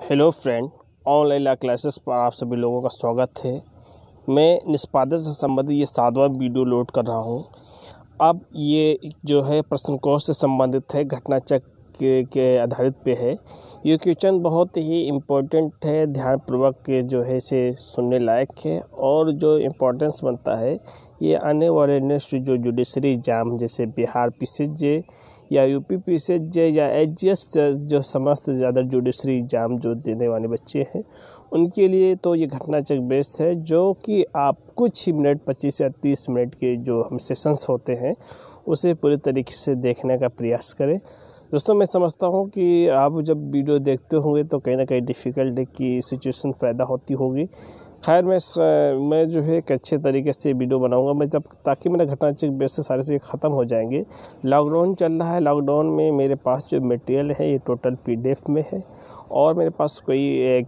Hello friend, online classes पर आप सभी लोगों का स्वागत है। मैं निष्पादन से संबंधित ये 7वां वीडियो लोड कर रहा हूँ। अब ये जो है प्रश्न कोश से संबंधित है, घटना चक्र के आधारित पे है। ये क्वेश्चन बहुत ही इम्पोर्टेंट है, ध्यानपूर्वक जो है इसे सुनने लायक है। और जो इम्पोर्टेंस बनता है ये आने वाले नेक्स्ट जो जुडिशरी एग्जाम जैसे बिहार पीसीजे या यूपी पीसीजे या एचजीएस जो समस्त ज़्यादा जुडिशरी एग्जाम जो देने वाले बच्चे हैं उनके लिए तो ये घटना चक्र बेस्ड है, जो कि आप कुछ ही मिनट 25 या 30 मिनट के जो हम सेशंस होते हैं उसे पूरी तरीके से देखने का प्रयास करें। दोस्तों, मैं समझता हूँ कि आप जब वीडियो देखते होंगे तो कहीं ना कहीं डिफ़िकल्ट की सिचुएशन पैदा होती होगी। खैर, मैं जो है एक अच्छे तरीके से वीडियो बनाऊंगा मैं ताकि मेरा घटना चक्र बेस से सारी चीज़ें ख़त्म हो जाएंगे। लॉकडाउन चल रहा है, लॉकडाउन में मेरे पास जो मटेरियल है ये टोटल पीडीएफ में है और मेरे पास कोई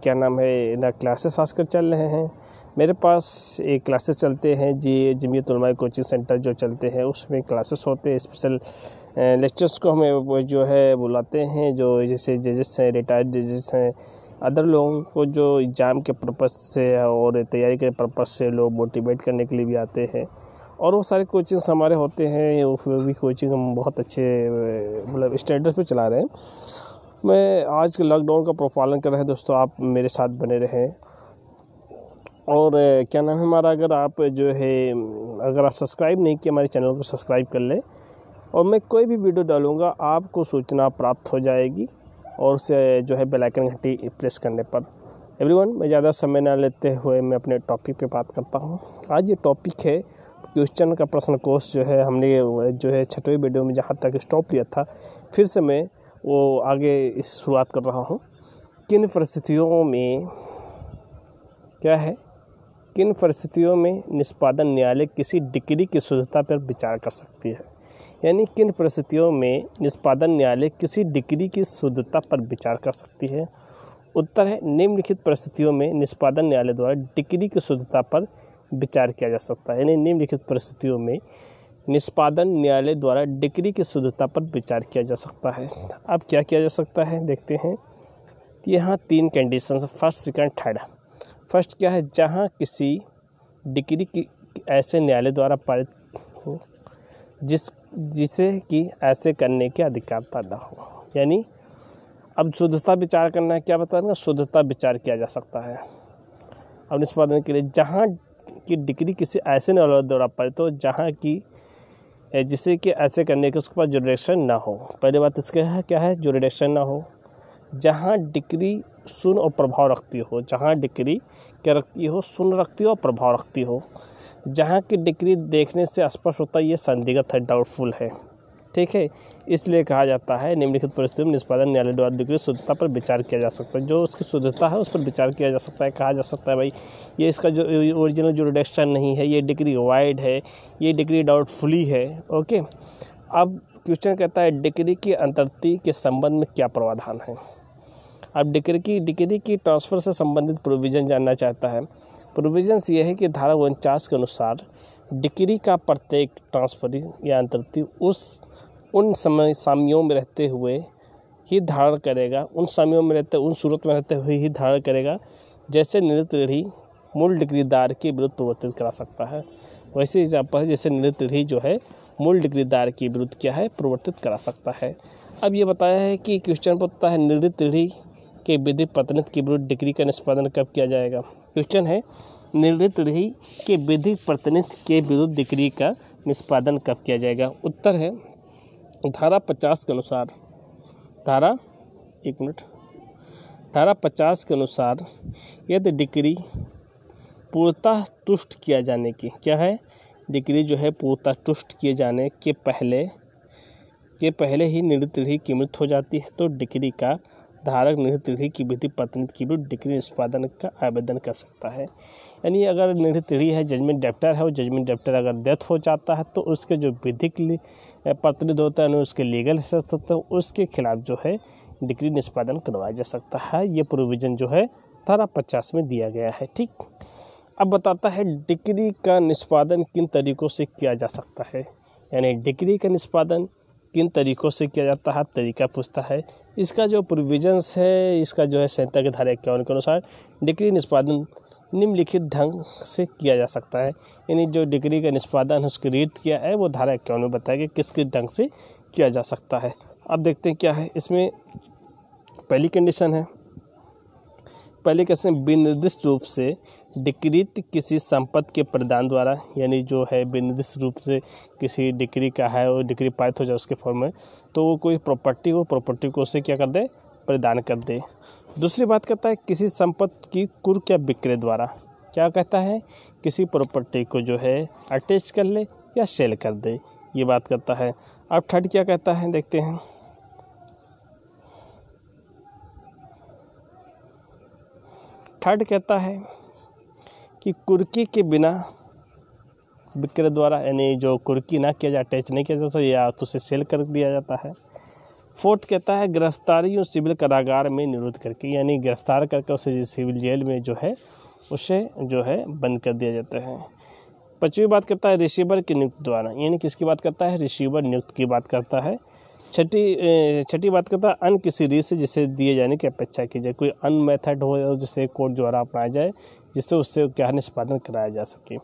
ना क्लासेस आजकल चल रहे हैं। मेरे पास एक क्लासेस चलते हैं जमीयत उलमा कोचिंग सेंटर जो चलते हैं उसमें क्लासेस होते हैं। स्पेशल लेक्चर्स को हमें जो है बुलाते हैं, जो जैसे जजेस हैं, रिटायर्ड जजेस हैं, अदर लोगों को जो एग्ज़ाम के पर्पस से और तैयारी के पर्पस से लोग मोटिवेट करने के लिए भी आते हैं। और वो सारे कोचिंग्स हमारे होते हैं, वो भी कोचिंग हम बहुत अच्छे मतलब स्टैंडर्ड पे चला रहे हैं। मैं आज के लॉकडाउन का प्रपालन कर रहे हैं दोस्तों, आप मेरे साथ बने रहें। और हमारा अगर आप सब्सक्राइब नहीं किए हमारे चैनल को सब्सक्राइब कर लें और मैं कोई भी वीडियो डालूँगा आपको सूचना प्राप्त हो जाएगी और उसे जो है बेल आइकन घंटी प्रेस करने पर। एवरीवन, मैं ज़्यादा समय ना लेते हुए मैं अपने टॉपिक पे बात करता हूँ। आज ये टॉपिक है क्वेश्चन का प्रश्न कोश जो है हमने जो है 6वें वीडियो में जहाँ तक स्टॉप लिया था फिर से मैं वो आगे इस शुरुआत कर रहा हूँ। किन परिस्थितियों में निष्पादन न्यायालय किसी डिग्री की शुद्धता पर विचार कर सकती है। यानी किन परिस्थितियों में निष्पादन न्यायालय किसी डिग्री की शुद्धता पर विचार कर सकती है। उत्तर है निम्नलिखित परिस्थितियों में निष्पादन न्यायालय द्वारा डिग्री की शुद्धता पर विचार किया जा सकता है। यानी निम्नलिखित परिस्थितियों में निष्पादन न्यायालय द्वारा डिग्री की शुद्धता पर विचार किया जा सकता है। अब क्या किया जा सकता है देखते हैं। यहाँ 3 condition, first, second, third. First क्या है, जहाँ किसी डिग्री की ऐसे न्यायालय द्वारा पारित हो जिसे कि ऐसे करने के अधिकार पैदा हो। यानी अब शुद्धता विचार करना है, क्या बताना, शुद्धता विचार किया जा सकता है अब निष्पादन के लिए जहाँ की डिग्री किसी ऐसे न्यायालय द्वारा पारित हो जहाँ की जिसे कि ऐसे करने के उसके पास जुरिडिक्शन ना हो। पहली बात इसके है क्या है, जुरिडिक्शन ना हो। जहाँ डिग्री शून्य और प्रभाव रखती हो, जहाँ डिग्री क्या रखती हो, शून्य रखती हो और प्रभाव रखती हो। जहाँ की डिग्री देखने से स्पष्ट होता है ये संदिग्ध है, डाउटफुल है। ठीक है, इसलिए कहा जाता है निम्नलिखित परिस्थितियों में निष्पादन न्यायालय द्वारा डिग्री शुद्धता पर विचार किया जा सकता है। जो उसकी शुद्धता है उस पर विचार किया जा सकता है। कहा जा सकता है भाई ये इसका जो ओरिजिनल जुरिडिक्शन नहीं है, ये डिग्री वाइड है, ये डिग्री डाउटफुली है। ओके, अब क्वेश्चन कहता है डिग्री की अंतर्गति के संबंध में क्या प्रावधान है। अब डिग्री की ट्रांसफ़र से संबंधित प्रोविज़न जानना चाहता है। प्रोविज़न्स ये है कि धारा 49 के अनुसार डिग्री का प्रत्येक ट्रांसफर या अंतर्गति उन सामियों में रहते हुए ही धारण करेगा, उन सूरत में रहते हुए ही धारण करेगा जैसे निर्णीत ऋणी मूल डिग्रीदार के विरुद्ध प्रवर्तित करा सकता है। वैसे एग्जाम्पल है जैसे निर्णीत ऋणी जो है मूल डिग्रीदार के विरुद्ध क्या है, प्रवर्तित करा सकता है। अब ये बताया है कि क्वेश्चन पूछता है निर्णीत ऋणी के विधिक प्रतिनिधित्व के विरुद्ध डिग्री का निष्पादन कब किया जाएगा। क्वेश्चन है निर्णीत ऋणी के विधिक प्रतिनिधित्व के विरुद्ध डिग्री का निष्पादन कब किया जाएगा। उत्तर है धारा 50 के अनुसार, धारा 50 के अनुसार यदि डिग्री पूर्णतः तुष्ट किया जाने की क्या है, डिग्री जो है पूर्णतः तुष्ट किए जाने के पहले ही निर्णीत ऋणी की मृत्यु हो जाती है तो डिग्री का धारक निर्णीत ऋणी की विधिक प्रतिनिधित्व के विरुद्ध डिग्री निष्पादन का आवेदन कर सकता है। यानी अगर निर्णीत ऋणी है, जजमेंट डेप्टर है, और जजमेंट डेप्टर अगर डेथ हो जाता है तो उसके जो विधिक प्रतिनिधि होता है उसके लीगल होता है उसके खिलाफ जो है डिग्री निष्पादन करवाया जा सकता है। ये प्रोविज़न जो है धारा 50 में दिया गया है। ठीक, अब बताता है डिग्री का निष्पादन किन तरीक़ों से किया जा सकता है। यानी डिग्री का निष्पादन किन तरीक़ों से किया जाता है, तरीका पूछता है। इसका जो प्रोविजंस है, इसका जो है संहिता की धारा 51 के अनुसार डिक्री निष्पादन निम्नलिखित ढंग से किया जा सकता है। यानी जो डिक्री का निष्पादन उसकी रीत किया है वो धारा 51 में बताया कि किस किस ढंग से किया जा सकता है। अब देखते हैं क्या है इसमें। पहली कंडीशन है, पहले कैसे विनिर्दिष्ट रूप से डिक्रीत किसी संपत्ति के प्रदान द्वारा, यानी जो है विनिर्दिष्ट रूप से किसी डिक्री का है और डिक्री पारित हो जाए उसके फॉर्म में, तो वो कोई प्रॉपर्टी हो, प्रॉपर्टी को उसे क्या कर दे, प्रदान कर दे। दूसरी बात कहता है किसी संपत्ति की कुर्क या विक्रय द्वारा, क्या कहता है, किसी प्रॉपर्टी को जो है अटैच कर ले या सेल कर दे, ये बात करता है। अब थर्ड क्या कहता है देखते हैं। थर्ड कहता है कि कुर्की के बिना विक्रय द्वारा, यानी जो कुर्की ना किया जाए, अटैच नहीं किया जाता या तो उसे सेल कर दिया जाता है। फोर्थ कहता है गिरफ्तारी और सिविल कारागार में निरुद्ध करके, यानी गिरफ्तार करके उसे सिविल जेल में जो है उसे जो है बंद कर दिया जाता है। पांचवी बात करता है रिसीवर की नियुक्ति द्वारा, यानी किसकी बात करता है, रिसीवर नियुक्त की बात करता है। छठी बात करता है अन्य किसी रीत से जिसे दिए जाने की अपेक्षा की जाए, कोई अन्य मेथड हो जिसे कोर्ट द्वारा अपनाया जाए जिससे उससे क्या निष्पादन कराया जा सके।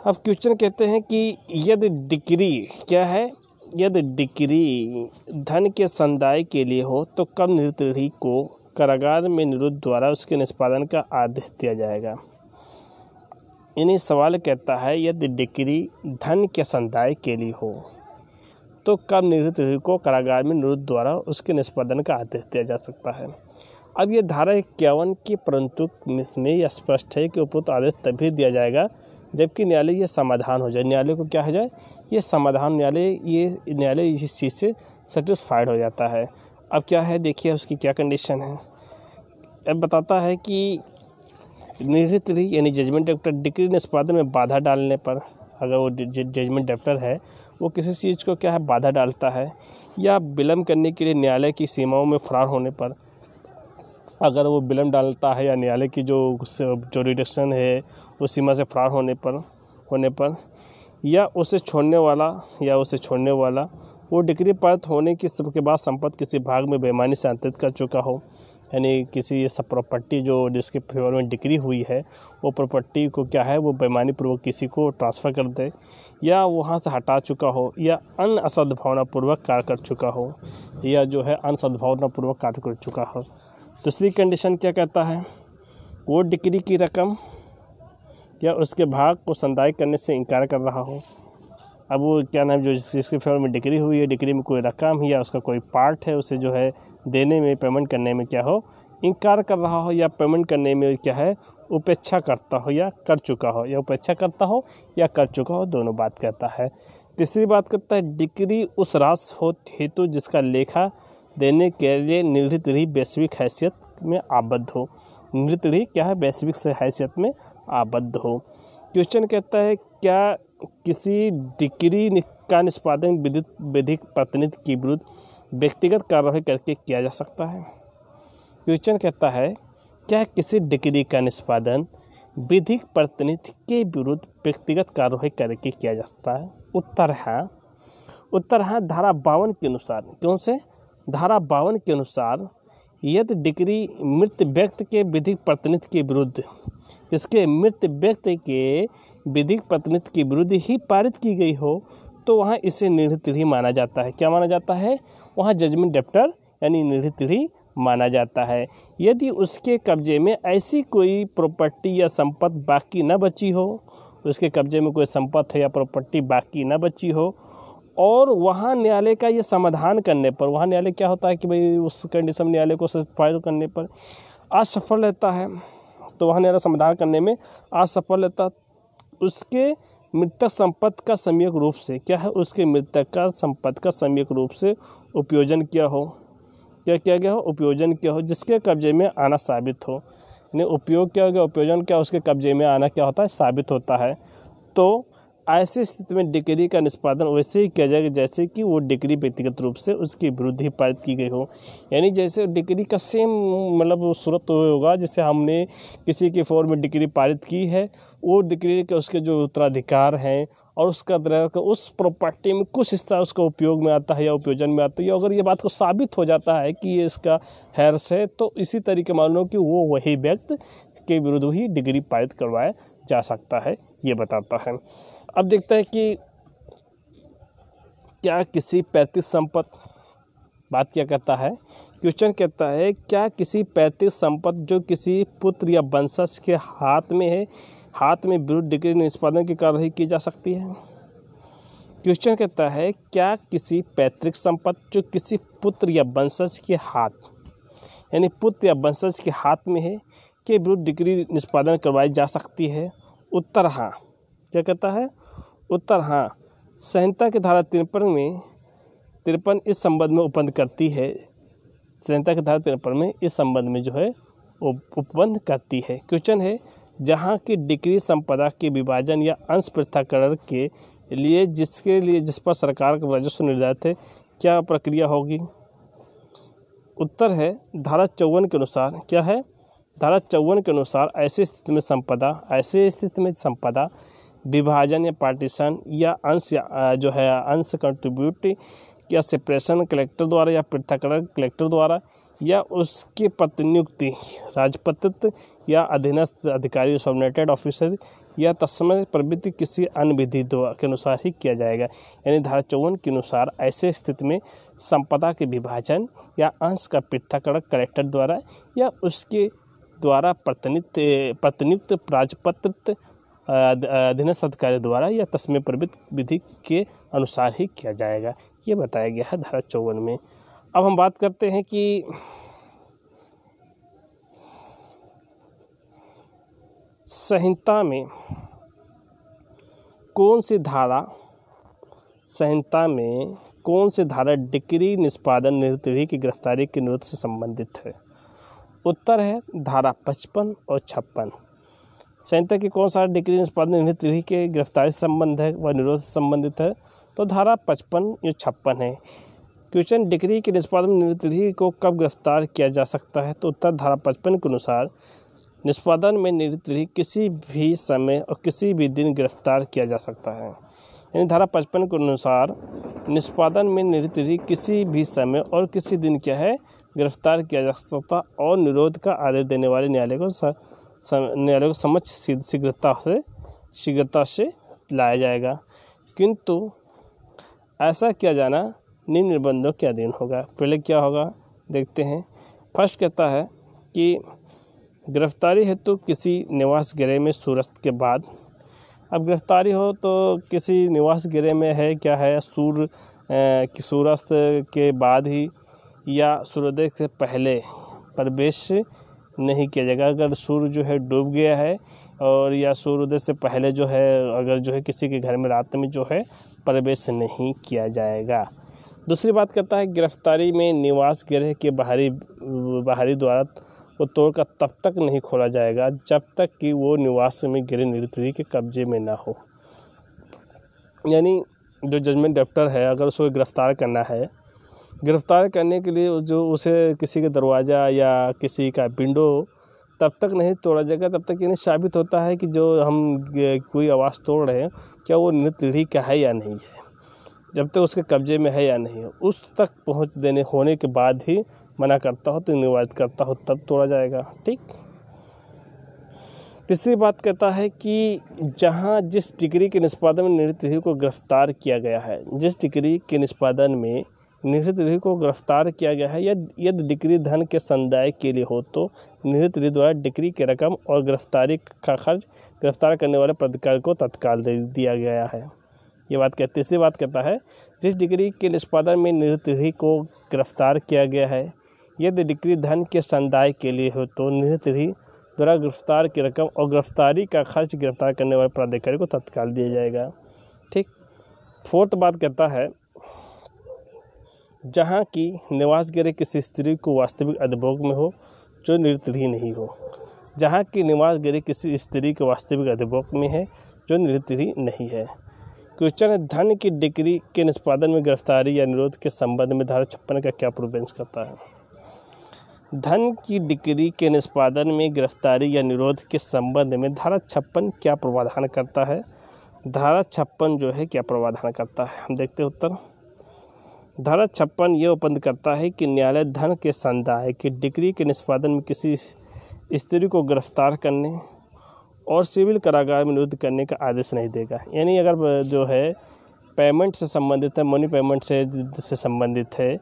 अब क्वेश्चन कहते हैं कि यदि डिक्री क्या है, यदि डिक्री धन के संदाय के लिए हो तो कब निरुद्ध को कारागार में निरुद्ध द्वारा उसके निष्पादन का आदेश दिया जाएगा। यानी सवाल कहता है यदि डिक्री धन के संदाय के लिए हो तो कब निरुद्ध को कारागार में निरुद्ध द्वारा उसके निष्पादन का आदेश दिया जा सकता है। अब ये धारा 51 की परंतु में यह स्पष्ट है कि उपरोक्त आदेश तभी दिया जाएगा जबकि न्यायालय ये समाधान हो जाए, न्यायालय को क्या हो जाए, ये समाधान, न्यायालय इस चीज़ से सेटिस्फाइड हो जाता है। अब क्या है देखिए उसकी क्या कंडीशन है। अब बताता है कि निर्णित यानी जजमेंट डेप्टर डिक्री निष्पादन में बाधा डालने पर, अगर वो जजमेंट डेप्टर है वो किसी चीज़ को क्या है बाधा डालता है या विलम्ब करने के लिए न्यायालय की सीमाओं में फरार होने पर, अगर वो विलम्ब डालता है या न्यायालय की जो जुरिडिक्शन है उस सीमा से फरार होने पर या उसे छोड़ने वाला वो डिक्री पारित होने के बाद संपत्ति किसी भाग में बेईमानी से अंतरित कर चुका हो, यानी किसी सब प्रॉपर्टी जो जिसके फेवर में डिक्री हुई है वो प्रॉपर्टी को क्या है वो बेईमानी पूर्वक किसी को ट्रांसफ़र कर दे या वहाँ से हटा चुका हो या अन्य असद्भावनापूर्वक कार्य कर चुका हो या जो है अन्य सद्भावनापूर्वक कार्य कर चुका हो। दूसरी कंडीशन क्या कहता है, वो डिक्री की रकम या उसके भाग को संदाय करने से इनकार कर रहा हो। अब वो क्या नाम जो जिसके फेवर में डिक्री हुई है, डिक्री में कोई रकम या उसका कोई पार्ट है उसे जो है देने में, पेमेंट करने में क्या हो इनकार कर रहा हो या पेमेंट करने में क्या है उपेक्षा करता हो या कर चुका हो, या उपेक्षा करता हो या कर चुका हो, दोनों बात कहता है। तीसरी बात करता है डिक्री उस राशि हो हेतु जिसका लेखा देने के लिए निर्धारित वैश्विक हैसियत में आबद्ध हो, निर्धारित क्या है वैश्विक से हैसियत में आबद्ध हो। क्वेश्चन कहता है क्या किसी डिक्री का निष्पादन विधिक प्रतिनिधि के विरुद्ध व्यक्तिगत कार्रवाई करके किया जा सकता है। क्वेश्चन कहता है क्या किसी डिक्री का निष्पादन विधिक प्रतिनिधि के विरुद्ध व्यक्तिगत कार्रवाई करके किया जा सकता है। उत्तर है धारा 52 के अनुसार। क्यों से? धारा 52 के अनुसार यदि डिक्री मृत व्यक्ति के विधिक प्रतिनिधि के विरुद्ध, इसके मृत व्यक्ति के विधिक प्रतिनिधि के विरुद्ध ही पारित की गई हो तो वहाँ इसे निर्णित ही माना जाता है। क्या माना जाता है? वहाँ जजमेंट डेप्टर यानी निर्णित ही माना जाता है। यदि उसके कब्जे में ऐसी कोई प्रॉपर्टी या संपत्ति बाकी न बची हो, उसके कब्जे में कोई संपत्ति या प्रॉपर्टी बाकी न बची हो और वहाँ न्यायालय का ये समाधान करने पर, वहाँ न्यायालय क्या होता है कि भाई उस कंडीशन में न्यायालय को सैटिस्फाई करने पर असफल रहता है, तो वहाँ न्यायालय समाधान करने में असफल रहता, उसके मृतक संपत्ति का सम्यक रूप से क्या है, उसके मृतक का संपत्ति का सम्यक रूप से उपयोजन किया गया हो, उपयोजन किया हो जिसके कब्जे में आना साबित हो। यानी उपयोग क्या हो गया, उपयोजन क्या उसके कब्जे में आना क्या होता है, साबित होता है। तो ऐसी स्थिति में डिक्री का निष्पादन वैसे ही किया जाएगा जैसे कि वो डिक्री व्यक्तिगत रूप से उसके विरुद्ध ही पारित की गई हो। यानी जैसे डिक्री का सेम मतलब सूरत होगा जैसे हमने किसी के फेवर में डिक्री पारित की है, वो डिक्री के उसके जो उत्तराधिकार हैं और उसका उस प्रॉपर्टी में कुछ हिस्सा उसका उपयोग में आता है या उपयोजन में आता है, या अगर ये बात को साबित हो जाता है कि ये इसका हैर्स है, तो इसी तरीके मान लो कि वो वही व्यक्ति के विरुद्ध ही डिग्री पारित करवाया जा सकता है, ये बताता है। अब देखते हैं कि क्या किसी पैतृक संपत्ति, बात क्या कहता है, क्वेश्चन कहता है क्या किसी पैतृक संपत्ति जो किसी पुत्र या वंशज के हाथ में है, हाथ में विरुद्ध डिग्री निष्पादन की कार्यवाही की जा सकती है। क्वेश्चन कहता है क्या किसी पैतृक संपत्ति जो किसी पुत्र या वंशज के हाथ, यानी पुत्र या वंशज के हाथ में है, के विरुद्ध डिग्री निष्पादन करवाई जा सकती है। उत्तर हाँ। क्या कहता है, उत्तर हाँ। संहिता की धारा 53 इस संबंध में उपबंध करती है। संहिता की धारा 53 में इस संबंध में जो है उपबंध करती है। क्वेश्चन है जहाँ की डिग्री संपदा के विभाजन या अंश पृथक्करण के लिए जिस पर सरकार का राजस्व निर्धारित है, क्या प्रक्रिया होगी। उत्तर है धारा 54 के अनुसार। क्या है, धारा 54 के अनुसार ऐसी स्थिति में संपदा विभाजन या पार्टीशन या अंश जो है अंश कंट्रीब्यूट या सेपरेशन कलेक्टर द्वारा या पृथक्करण कलेक्टर द्वारा या उसके प्रतिनियुक्ति राजपत्रित या अधीनस्थ अधिकारी सबऑर्डिनेटेड ऑफिसर या तत्समय प्रवृत्ति किसी अन्य विधि के अनुसार ही किया जाएगा। यानी धारा 54 के अनुसार ऐसे स्थिति में संपदा के विभाजन या अंश का पृथक्करण कलेक्टर द्वारा या उसके द्वारा प्रतिनियुक्त राजपत्रित अधीनस्थ अधिकारी द्वारा या तस्मै प्रवृत्त विधि के अनुसार ही किया जाएगा, ये बताया गया है धारा 54 में। अब हम बात करते हैं कि संहिता में कौन सी धारा डिग्री निष्पादन निरतरी की गिरफ्तारी के निरोध से संबंधित है। उत्तर है धारा 55 और 56। संहिता की कौन सा डिग्री निष्पादन निरतरी के गिरफ्तारी से संबंध है व निरोध से संबंधित है, तो धारा 55 या 56 है। क्वेश्चन डिग्री के निष्पादन निरतरी को कब गिरफ्तार किया जा सकता है, तो उत्तर धारा 55 के अनुसार निष्पादन में निरतरी किसी भी समय और किसी भी दिन गिरफ्तार किया जा सकता है। यानी धारा 55 के अनुसार निष्पादन में निरतरी किसी भी समय और किसी दिन क्या है गिरफ्तार किया जा सकता और निरोध का आदेश देने वाले न्यायालय को समक्ष शीघ्रता से लाया जाएगा, किंतु ऐसा किया जाना निम्न निर्बंधों के अधीन होगा। पहले क्या होगा देखते हैं। फर्स्ट कहता है कि गिरफ्तारी हेतु किसी निवास गृह में सूर्यास्त के बाद। अब गिरफ्तारी हो तो किसी निवास गृह में है क्या है सूर्यास्त के बाद ही या सूर्योदय से पहले प्रवेश नहीं किया जाएगा। अगर सूर्य जो है डूब गया है और या सूर्योदय से पहले जो है अगर जो है किसी के घर में रात में जो है प्रवेश नहीं किया जाएगा। दूसरी बात करता है गिरफ्तारी में निवास गृह के बाहरी द्वार को तोड़कर तब तक नहीं खोला जाएगा जब तक कि वो निवास में गृह निरतरी के कब्जे में ना हो। यानी जो जजमेंट ड्राफ्टर है अगर उसको गिरफ्तार करना है, गिरफ्तार करने के लिए जो उसे किसी का दरवाज़ा या किसी का विंडो तब तक नहीं तोड़ा जाएगा तब तक ये साबित होता है कि जो हम कोई आवाज़ तोड़ रहे हैं क्या वो निरतरी का है या नहीं है, जब तक उसके कब्जे में है या नहीं है उस तक पहुंच देने होने के बाद ही मना करता हो तो निवारित करता हो तब तोड़ा जाएगा। ठीक। तीसरी बात कहता है कि जहां जिस डिग्री के निष्पादन में निरतरी को गिरफ्तार किया गया है, जिस डिग्री के निष्पादन में निरतरी को गिरफ्तार किया गया है यदि डिग्री धन के संदाय के लिए हो तो निरतरी द्वारा डिग्री की रकम और गिरफ्तारी का खर्च गिरफ्तार करने वाले प्राधिकारी को तत्काल दे दिया गया है। ये बात कहती है। तीसरी बात कहता है जिस डिग्री के निष्पादन में निरतरी को गिरफ्तार किया गया है यदि डिग्री धन के संदाय के लिए हो तो निरतरी द्वारा गिरफ्तार की रकम और गिरफ्तारी का खर्च गिरफ्तार करने वाले प्राधिकारी को तत्काल दिया जाएगा। ठीक। फोर्थ बात कहता है जहाँ की निवास गृह किसी स्त्री को वास्तविक अधिभोग में हो जो निरतरी नहीं हो। जहाँ की निवास गृह किसी स्त्री के वास्तविक अधिभोग में है जो निरतरी नहीं है। क्वेश्चन है धन की डिग्री के निष्पादन में गिरफ्तारी या निरोध के संबंध में धारा 56 का क्या प्रोविडेंस करता है। धन की डिग्री के निष्पादन में गिरफ्तारी या निरोध के संबंध में धारा 56 क्या प्रावधान करता है, धारा 56 जो है क्या प्रावधान करता है, हम देखते हैं उत्तर। धारा 56 ये उपबंध करता है कि न्यायालय धन के संदाय की डिक्री के निष्पादन में किसी स्त्री को गिरफ्तार करने और सिविल कारागार में निरुद्ध करने का आदेश नहीं देगा। यानी अगर जो है पेमेंट से संबंधित है, मनी पेमेंट से संबंधित है,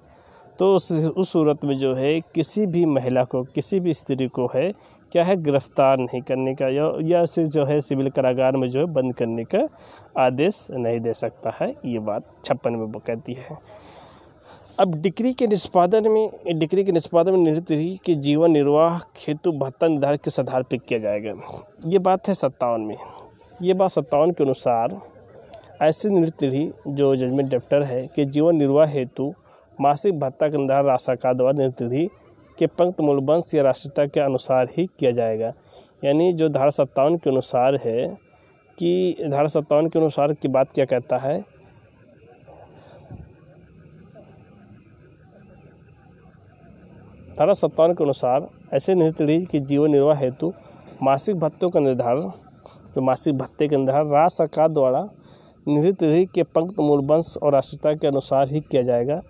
तो उस सूरत में जो है किसी भी महिला को, किसी भी स्त्री को है क्या है गिरफ्तार नहीं करने का या उसे जो है सिविल कारागार में जो है बंद करने का आदेश नहीं दे सकता है। ये बात 56 में वो कहती है। अब डिक्री के निष्पादन में निवृत्ति के जीवन निर्वाह हेतु भत्ता निर्धारित किस आधार पर किया जाएगा, ये बात है 57 में। ये बात 57 के अनुसार ऐसी निवृत्ति जो जजमेंट डेप्टर है कि जीवन निर्वाह हेतु मासिक भत्ता के निर्धारण राशि द्वारा निवृत्ति के पंक्त मूलवंश या राष्ट्रीयता के अनुसार ही किया जाएगा। यानी जो धारा 57 के अनुसार है कि धारा 57 के अनुसार की बात क्या कहता है, धारा 57 के अनुसार ऐसे निवृत्ति के जीवन निर्वाह हेतु मासिक भत्तों का निर्धारण, जो मासिक भत्ते के निर्धारण राज्य सरकार द्वारा निवृत्ति के पंक्त मूलवंश और राष्ट्रीयता के अनुसार ही किया जाएगा।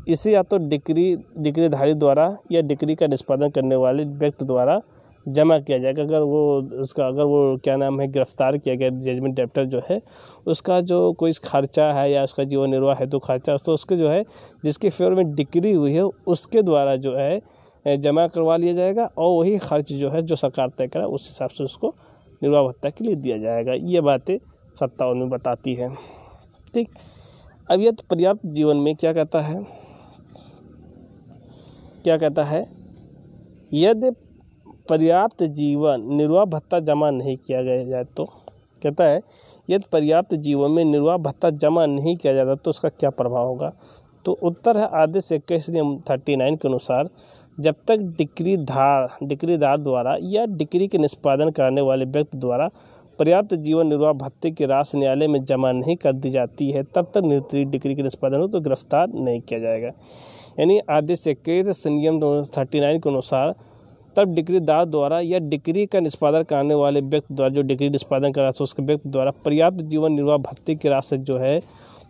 इसे या तो डिक्रीधारी द्वारा या डिक्री का निष्पादन करने वाले व्यक्ति द्वारा जमा किया जाएगा। अगर वो क्या नाम है गिरफ्तार किया गया जजमेंट डेप्टर जो है, उसका जो कोई खर्चा है या उसका जीवन निर्वाह हेतु खर्चा, तो उसके जो है जिसके फेवर में डिक्री हुई है उसके द्वारा जो है जमा करवा लिया जाएगा और वही खर्च जो है जो सरकार तय करा उस हिसाब से उसको निर्वाह भत्ता के लिए दिया जाएगा। ये बातें 57 में बताती है। ठीक, अब यह तो पर्याप्त जीवन में क्या कहता है, यदि पर्याप्त जीवन निर्वाह भत्ता जमा नहीं किया गया जाए तो कहता है यदि पर्याप्त जीवन में निर्वाह भत्ता जमा नहीं किया जाता तो उसका क्या प्रभाव होगा। तो उत्तर है आदेश 21 नियम 39 के अनुसार जब तक डिक्रीदार द्वारा या डिक्री के निष्पादन करने वाले व्यक्ति द्वारा पर्याप्त जीवन निर्वाह भत्ते की राशि न्यायालय में जमा नहीं कर दी जाती है तब तक निवृत्ति डिक्री के निष्पादन हो तो गिरफ्तार नहीं किया जाएगा। यानी आदेश 21 नियम 39 के अनुसार तब डिक्रीदार द्वारा या डिक्री का निष्पादन करने वाले व्यक्ति द्वारा, जो डिक्री निष्पादन कर रहा है उसके व्यक्ति द्वारा पर्याप्त जीवन निर्वाह भत्ते की राशि जो है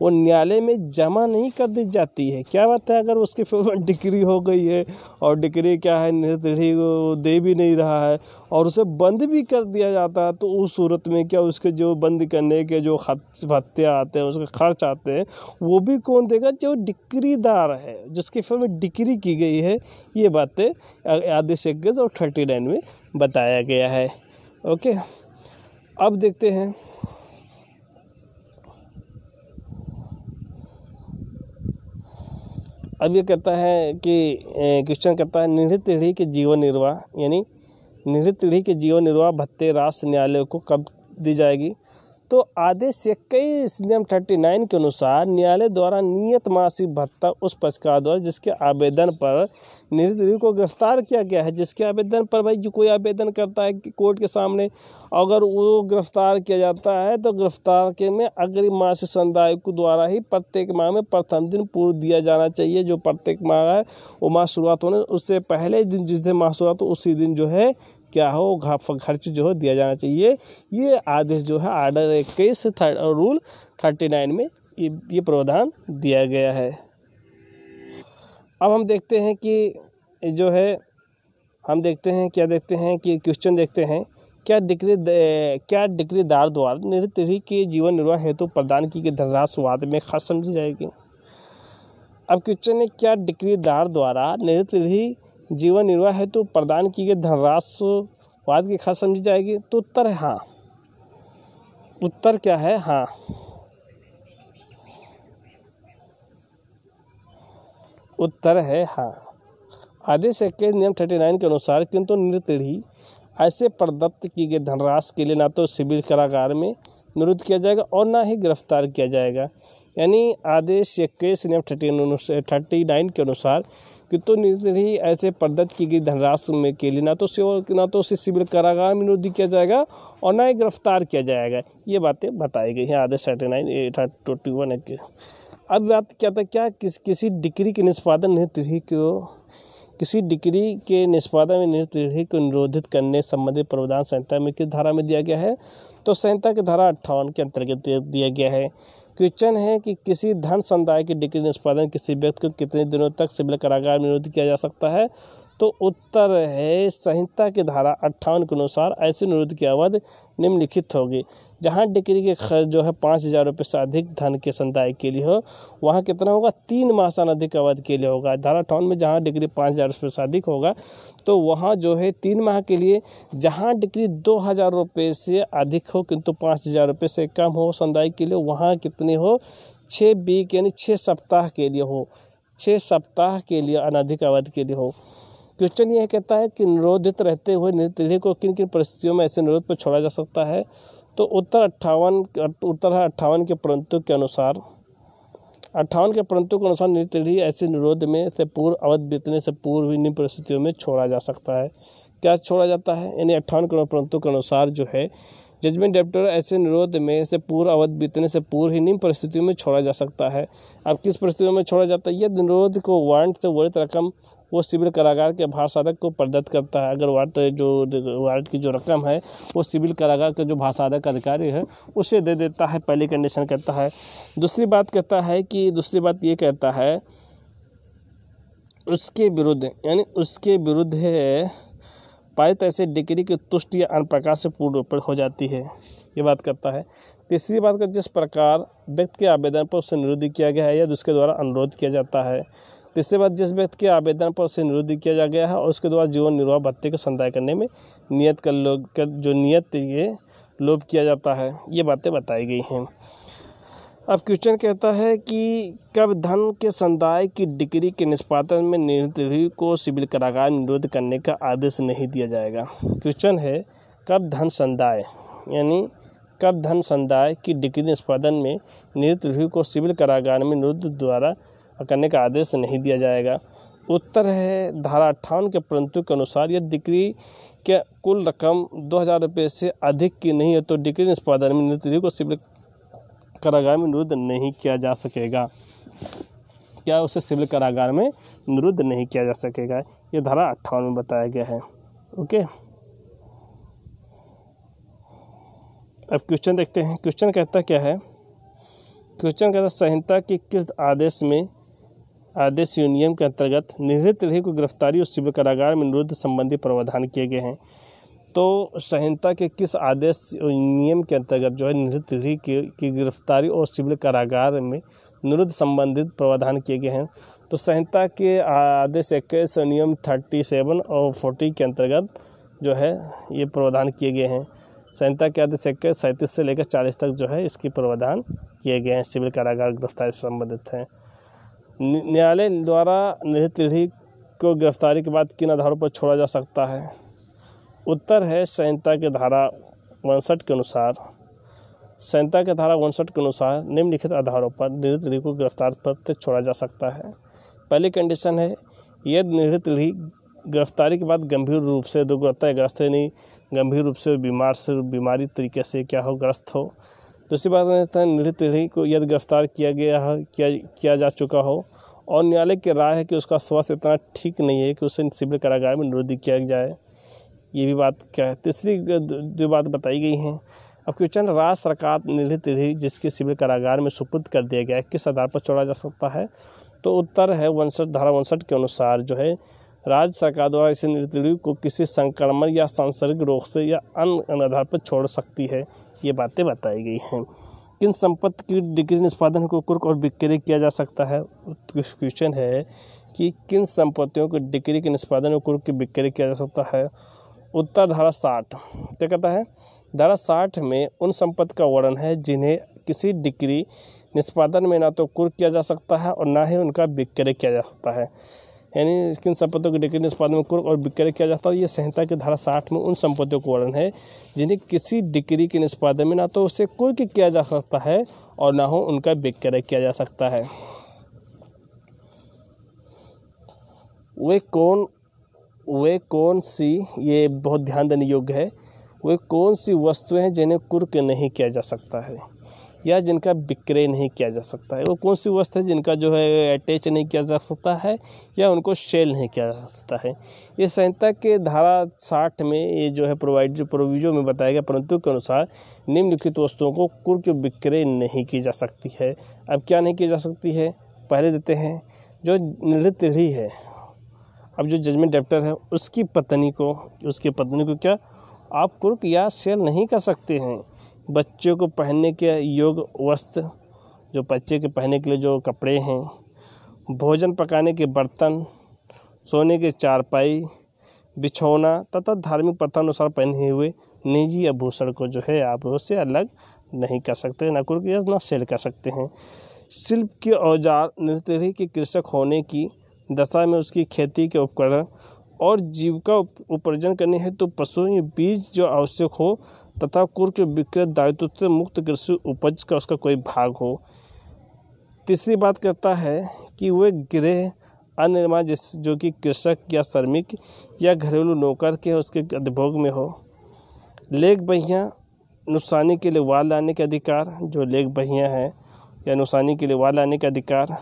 वो न्यायालय में जमा नहीं कर दी जाती है। क्या बात है, अगर उसके फेवर डिक्री हो गई है और डिक्री क्या है निवृत्ति वो दे भी नहीं रहा है और उसे बंद भी कर दिया जाता है, तो उस सूरत में क्या उसके जो बंद करने के जो भत्ते आते हैं, उसके खर्च आते हैं, वो भी कौन देगा, जो डिक्रीदार है, जिसके फेवर में डिक्री की गई है। ये बातें आदेश 21 और 39 में बताया गया है। ओके, अब देखते हैं अब ये कहता है कि क्वेश्चन कहता है निवृत्ति के जीवन निर्वाह, यानी निवृत्ति के जीवन निर्वाह भत्ते राशि न्यायालय को कब दी जाएगी। तो आदेश 21 नियम 39 के अनुसार न्यायालय द्वारा नियत मासिक भत्ता उस पक्षकार द्वारा जिसके आवेदन पर निवृत्ति को गिरफ्तार किया गया है, जिसके आवेदन पर भाई जो कोई आवेदन करता है कि कोर्ट के सामने, अगर वो गिरफ्तार किया जाता है तो गिरफ्तार के में अग्रिम मासिक संदाय को द्वारा ही प्रत्येक माह में प्रथम दिन पूर्व दिया जाना चाहिए। जो प्रत्येक माह है वो माह शुरुआत होने उससे पहले दिन जिस दिन माह शुरुआत हो उसी दिन जो है क्या हो खर्च जो है दिया जाना चाहिए। ये आदेश जो है आर्डर 21 और रूल 39 में ये प्रावधान दिया गया है। अब हम देखते हैं कि जो है कि क्वेश्चन देखते हैं क्या डिक्रीदार द्वारा निवृत्ति के जीवन निर्वाह हेतु प्रदान की गई धनराशि वाद में खर्च समझी जाएगी। अब क्वेश्चन है क्या डिक्रीदार द्वारा निवृत्ति जीवन निर्वाह हेतु प्रदान की गई धनराशि वाद की खर्च समझी जाएगी। तो उत्तर है हाँ। उत्तर क्या है, हाँ। उत्तर है हाँ। आदेश 21 नियम 39 के अनुसार किंतु निवृत्ति ऐसे प्रदत्त की गई धनराशि के लिए ना तो सिविल कारागार में निरुद्ध किया जाएगा और ना ही गिरफ्तार किया जाएगा। यानी आदेश 21 नियम 39 के अनुसार किंतु निवृत्ति ऐसे प्रदत्त की गई धनराशि में के लिए ना तो उसे सिविल कारागार में निरुद्ध किया जाएगा और ना ही गिरफ्तार किया जाएगा। ये बातें बताई गई हैं आदेश 21 के। अब बात क्या था, क्या किसी डिक्री के निष्पादन निवृत्ति को किसी डिक्री के निष्पादन में निहित त्रुटि को निरोधित करने संबंधी प्रावधान संहिता में किस धारा में दिया गया है? तो संहिता की धारा 58 के अंतर्गत दिया गया है। क्वेश्चन है कि किसी धन समुदाय की डिक्री निष्पादन किसी व्यक्ति को कितने दिनों तक सिविल कारागार में निरोधित किया जा सकता है? तो उत्तर है संहिता की धारा 58 के अनुसार ऐसे निरोध की अवधि निम्नलिखित होगी। जहां डिक्री के खर्च जो है 5,000 रुपये से अधिक धन के समुदाय के लिए हो, वहां कितना होगा? 3 माह से अधिक अवधि के लिए होगा। धारा 58 में जहां डिक्री 5,000 रुपये से अधिक होगा तो वहां जो है 3 माह के लिए, जहां डिक्री 2,000 रुपये से अधिक हो किंतु 5,000 रुपये से कम हो समुदाय के लिए, वहाँ कितनी हो? 6 वीक यानी 6 सप्ताह के लिए हो, 6 सप्ताह के लिए अनधिक अवधि के लिए हो। क्वेश्चन यह कहता है कि निरोधित रहते हुए निरोधी को किन किन परिस्थितियों में ऐसे निरोध पर छोड़ा जा सकता है? तो उत्तर 58 के परंतु के अनुसार 58 के परंतु के अनुसार निरोधी ऐसे निरोध में से पूर्व अवधि बीतने से पूर्व ही निम्न परिस्थितियों में छोड़ा जा सकता है। क्या छोड़ा जाता है? यानी 58 के परंतु के अनुसार जो है जजमेंट डेप्टर ऐसे निरोध में से पूर्व अवधि बीतने से पूर्व ही निम्न परिस्थितियों में छोड़ा जा सकता है। अब किस परिस्थितियों में छोड़ा जाता है? यदि निरोध को वारंट से वर्णित रकम वो सिविल कारागार के भारसाधक को प्रदत्त करता है। अगर वारंट की जो रकम है वो सिविल कारागार के जो भारसाधक अधिकारी है उसे दे देता है, पहली कंडीशन कहता है। दूसरी बात ये कहता है उसके विरुद्ध, यानी उसके विरुद्ध है पारित ऐसे डिक्री की तुष्टि या अन्य प्रकार से पूर्ण रूप हो जाती है, ये बात करता है। तीसरी बात का जिस प्रकार व्यक्ति के आवेदन पर उससे निरोध किया गया है या उसके द्वारा अनुरोध किया जाता है। तीसरी बात, जिस व्यक्ति के आवेदन पर उससे निरोध किया जा गया है और उसके द्वारा जीवन निर्वाह भत्ते का संदाय करने में नियत ये लोभ किया जाता है, ये बातें बताई गई हैं। अब क्वेश्चन कहता है कि कब धन के संदाय की डिक्री के निष्पादन में निरोधी को सिविल कारागार में निरोध करने का आदेश नहीं दिया जाएगा। क्वेश्चन है कब धन संदाय की डिक्री निष्पादन में निरोधी को सिविल कारागार में निरोध द्वारा करने का आदेश नहीं दिया जाएगा। उत्तर है धारा 58 के परंतु के अनुसार यदि डिक्री के कुल रकम 2,000 रुपये से अधिक की नहीं है तो डिक्री निष्पादन में निरोधी को सिविल कारागार में निरुद्ध नहीं किया जा सकेगा। क्या उसे सिविल कारागार में निरुद्ध नहीं किया जा सकेगा, ये धारा 58 में बताया गया है। ओके, अब क्वेश्चन देखते हैं। क्वेश्चन कहता क्या है? क्वेश्चन कहता संहिता के किस आदेश यूनियम के अंतर्गत निहित रही को गिरफ्तारी और सिविल कारागार में निरुद्ध संबंधी प्रावधान किए गए हैं। तो संहिता के किस आदेश नियम के अंतर्गत जो है निहित रही की गिरफ्तारी और सिविल कारागार में निरुद्ध संबंधित प्रावधान किए गए हैं? तो संहिता के आदेश 21 नियम 37 और 40 के अंतर्गत जो है ये प्रावधान किए गए हैं। संहिता के आदेश 21 37 से लेकर 40 तक जो है इसकी प्रावधान किए गए हैं, सिविल कारागार गिरफ्तारी से संबंधित हैं। न्यायालय द्वारा निहित रही को गिरफ्तारी के बाद किन आधारों पर छोड़ा जा सकता है? उत्तर है संहिता के धारा 59 के अनुसार निम्नलिखित आधारों पर निहित रही को गिरफ्तार पर छोड़ा जा सकता है। पहली कंडीशन है यदि निहित रही गिरफ्तारी के बाद गंभीर रूप से रोगग्रस्त यानी गंभीर रूप से बीमारी तरीके से ग्रस्त हो। दूसरी बात है निहित रही को यदि गिरफ्तार किया जा चुका हो और न्यायालय की राय है कि उसका स्वास्थ्य इतना ठीक नहीं है कि उसे सिविल कारागार में निरुद्ध किया जाए, ये भी बात क्या है। तीसरी जो बात बताई गई हैं। अब क्वेश्चन, राज्य सरकार निहित रही जिसके सिविल कारागार में सुपुर्द कर दिया गया है किस आधार पर छोड़ा जा सकता है? तो उत्तर है धारा 59 के अनुसार जो है राज्य सरकार द्वारा इसे निहित रही को किसी संक्रमण या सांसर्गिक रोग से या अन्य आधार पर छोड़ सकती है, ये बातें बताई गई हैं। किन संपत्ति की डिक्री निष्पादन को कुर्क और विक्रय किया जा सकता है? क्वेश्चन है कि किन संपत्तियों को डिक्री के निष्पादन को कुर्क की विक्रय किया जा सकता है? उत्तर धारा 60 क्या कहता है? धारा 60 में उन संपत्ति का वर्णन है जिन्हें किसी डिक्री निष्पादन में ना तो कुर्क किया जा सकता है और ना ही उनका विक्रय किया जा सकता है। यानी किन संपत्तियों की डिक्री निष्पादन में कुर्क और विक्रय किया जाता है, ये संहिता की धारा 60 में उन संपत्तियों का वर्णन है जिन्हें किसी डिक्री के निष्पादन में ना तो उसे कुर्क किया जा सकता है और ना हो उनका विक्रय किया जा सकता है। वे कौन सी, ये बहुत ध्यान देने योग्य है, वे कौन सी वस्तुएं हैं जिन्हें कुर्क नहीं किया जा सकता है? या जिनका विक्रय नहीं किया जा सकता है। वो कौन सी वस्तु है जिनका जो है अटैच नहीं किया जा सकता है या उनको सेल नहीं किया जा सकता है। ये संहिता के धारा 60 में ये जो है प्रोविजो में बताया गया, परंतु के अनुसार निम्नलिखित वस्तुओं को कुर्क की विक्रय नहीं की जा सकती है। अब क्या नहीं की जा सकती है, पहले देते हैं जो निर्णित रीढ़ी है। अब जो जजमेंट डेप्टर है उसकी पत्नी को क्या आप कुर्क या सेल नहीं कर सकते हैं। बच्चों को पहनने के योग्य वस्त्र, जो बच्चे के पहनने के लिए जो कपड़े हैं, भोजन पकाने के बर्तन, सोने के चारपाई, बिछौना तथा धार्मिक प्रथा अनुसार पहने हुए निजी आभूषण को जो है आप उससे अलग नहीं कर सकते, ना कुर्क या ना सेल कर सकते हैं। शिल्प के औजार, निर्तरी के कृषक होने की दशा में उसकी खेती के उपकरण और जीविका उपार्जन करने हेतु पशु या बीज जो आवश्यक हो तथा कुर्क विक्रय दायित्व से मुक्त कृषि उपज का उसका कोई भाग हो। तीसरी बात कहता है कि वे गृह अनिर्माण जो कि कृषक या श्रमिक या घरेलू नौकर के उसके अधिभोग में हो। लेख बहियाँ, नुकसानी के लिए वाल लाने के अधिकार, जो लेख बहियाँ हैं या नुकसानी के लिए वाल लाने का अधिकार,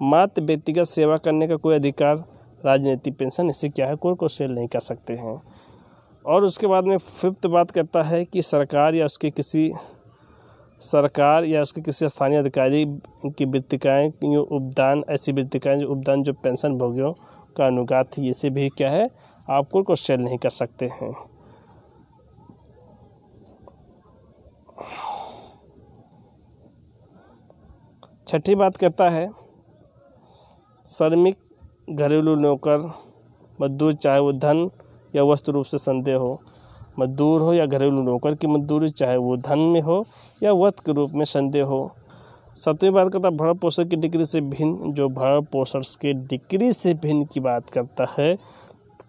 मात्र व्यक्तिगत सेवा करने का कोई अधिकार, राजनीतिक पेंशन, इससे क्या है कुर्क और सेल नहीं कर सकते हैं। और उसके बाद में 5th बात कहता है कि सरकार या उसके किसी स्थानीय अधिकारी की वृत्तिकाएँ उपदान, ऐसी वृत्तिकाएँ जो उपदान जो पेंशन भोगियों का अनुगात है, इसे भी क्या है आप कुर्क और सेल नहीं कर सकते हैं। छठी बात कहता है श्रमिक, घरेलू नौकर, मजदूर, चाहे वो धन या वस्तु रूप से संदेह हो, मजदूर हो या घरेलू नौकर की मजदूरी चाहे वो धन में हो या वस्तु के रूप में संदेह हो। 7वीं बात करता है भरण पोषण की डिग्री से भिन्न, जो भरण पोषण के डिग्री से भिन्न की बात करता है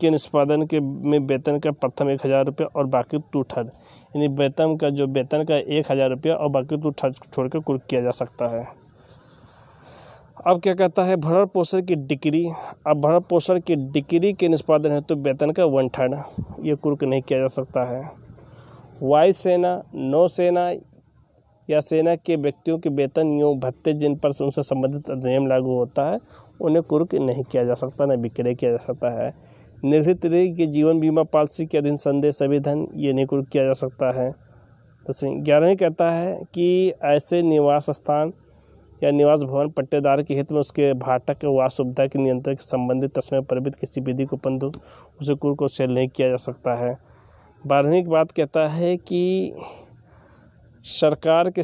के निष्पादन के में वेतन का प्रथम 1000 रुपये और बाकी 2/3, यानी वेतन का 1000 रुपये और बाकी 2/3 छोड़कर कुर्क किया जा सकता है। अब क्या कहता है भरण पोषण की डिग्री। अब भरण पोषण की डिग्री के निष्पादन है तो वेतन का 1/3 ये कुर्क नहीं किया जा सकता है। वायुसेना, नौसेना या सेना के व्यक्तियों के वेतन एवं भत्ते जिन पर उनसे संबंधित अधिनियम लागू होता है उन्हें कुर्क नहीं किया जा सकता, न विक्रय किया जा सकता है। निर्धारित के जीवन बीमा पॉलिसी के अधीन संदेह सभी धन ये नहीं कुर्क किया जा सकता है। 11वीं कहता है कि ऐसे निवास स्थान या निवास भवन पट्टेदार के हित में उसके भाटक व सुविधा के नियंत्रण के संबंधित तस्में परिमित किसी विधि को पंथु उसे कुर्क और सेल नहीं किया जा सकता है। 12वीं की बात कहता है कि सरकार के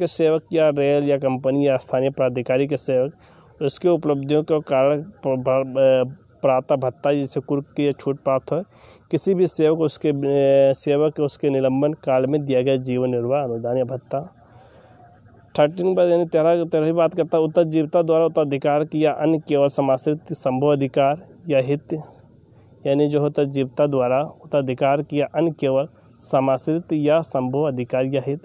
सेवक या रेल या कंपनी या स्थानीय प्राधिकारी के सेवक उसके उपलब्धियों के कारण प्रातः भत्ता जिसे कुर्क की छूट प्राप्त हो, किसी भी सेवक उसके निलंबन काल में दिया गया जीवन निर्वाह अनुदान या भत्ता। 13 बात यानी 13वीं बात करता है उत्तरजीविता द्वारा उत्तराधिकार की या अन्य केवल समाश्रित संभव अधिकार या हित, यानी जो उत्तरजीविता द्वारा उत्तराधिकार की या अन्य केवल समाश्रित या संभव अधिकार या हित।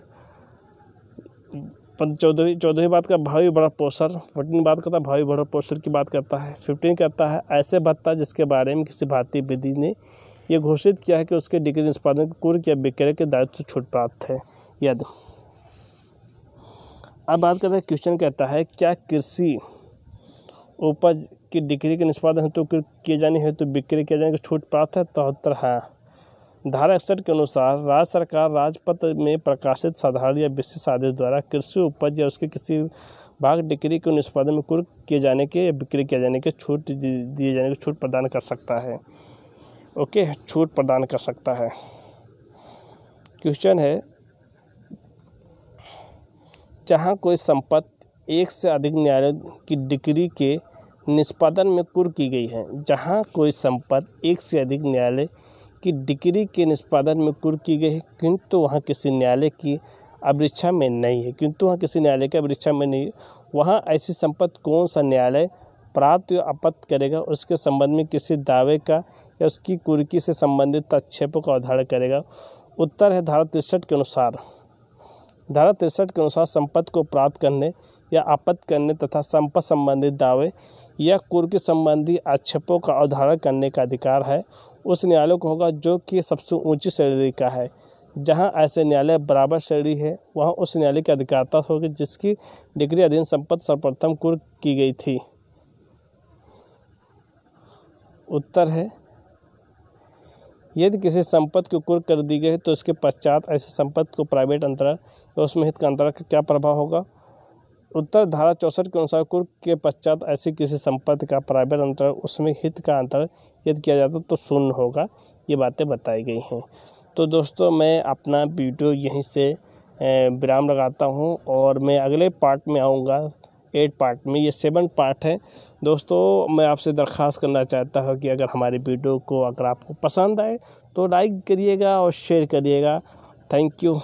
14वीं बात का भावी बढ़त पोषण। 14वीं बात करता है भावी बढ़त पोषण की बात करता है। 15 कहता है ऐसे भत्ता जिसके बारे में किसी भारतीय विधि ने यह घोषित किया है कि उसके डिग्री निष्पादन कुर्क या विक्रय के दायित्व से छूट प्राप्त है। याद। अब बात करते हैं क्वेश्चन कहता है क्या कृषि उपज की डिग्री के निष्पादन हेतु किए जाने हेतु विक्रय किए जाने की छूट प्राप्त है। तो उत्तर है धारा 61 के अनुसार राज्य सरकार राजपत्र में प्रकाशित साधारण या विशेष आदेश द्वारा कृषि उपज या उसके किसी भाग डिग्री के निष्पादन में कुर्क किए जाने के या बिक्री किए जाने के छूट दिए जाने की छूट प्रदान कर सकता है। ओके, छूट प्रदान कर सकता है। क्वेश्चन है जहाँ कोई संपत्ति एक से अधिक न्यायालय की डिग्री के निष्पादन में कुर्क की गई है, जहाँ कोई संपत्ति एक से अधिक न्यायालय की डिग्री के निष्पादन में कुर्क की गई है किंतु वहाँ किसी न्यायालय की अभिरक्षा में नहीं है, वहाँ ऐसी संपत्ति कौन सा न्यायालय प्राप्त या आपत्ति करेगा, उसके संबंध में किसी दावे का या उसकी कुर्की से संबंधित आक्षेपों का आधार करेगा। उत्तर है धारा 63 के अनुसार। धारा 63 के अनुसार संपत्ति को प्राप्त करने या आपत्ति करने तथा संपत्ति संबंधित दावे या कुर्की संबंधी आक्षेपों का अवधारण करने का अधिकार है उस न्यायालय को होगा जो कि सबसे ऊंची श्रेणी का है, जहां ऐसे न्यायालय बराबर श्रेणी है वहां उस न्यायालय की अधिकारिता होगी जिसकी डिग्री अधीन संपत्ति सर्वप्रथम कुर्क की गई थी। उत्तर है, यदि किसी संपत्ति को कुर्क कर दी गई तो इसके पश्चात ऐसी संपत्ति को प्राइवेट अंतरण या उसमें हित का अंतरण का क्या प्रभाव होगा। उत्तर, धारा 64 के अनुसार कुर्क के पश्चात ऐसी किसी संपत्ति का प्राइवेट अंतरण उसमें हित का अंतरण यदि किया जाता तो शून्य होगा। ये बातें बताई गई हैं। तो दोस्तों, मैं अपना वीडियो यहीं से विराम लगाता हूं और मैं अगले पार्ट में आऊँगा। 8 पार्ट में, ये 7 पार्ट है। दोस्तों, मैं आपसे दरख्वास्त करना चाहता हूं कि अगर हमारी वीडियो को अगर आपको पसंद आए तो लाइक करिएगा और शेयर करिएगा। Thank you.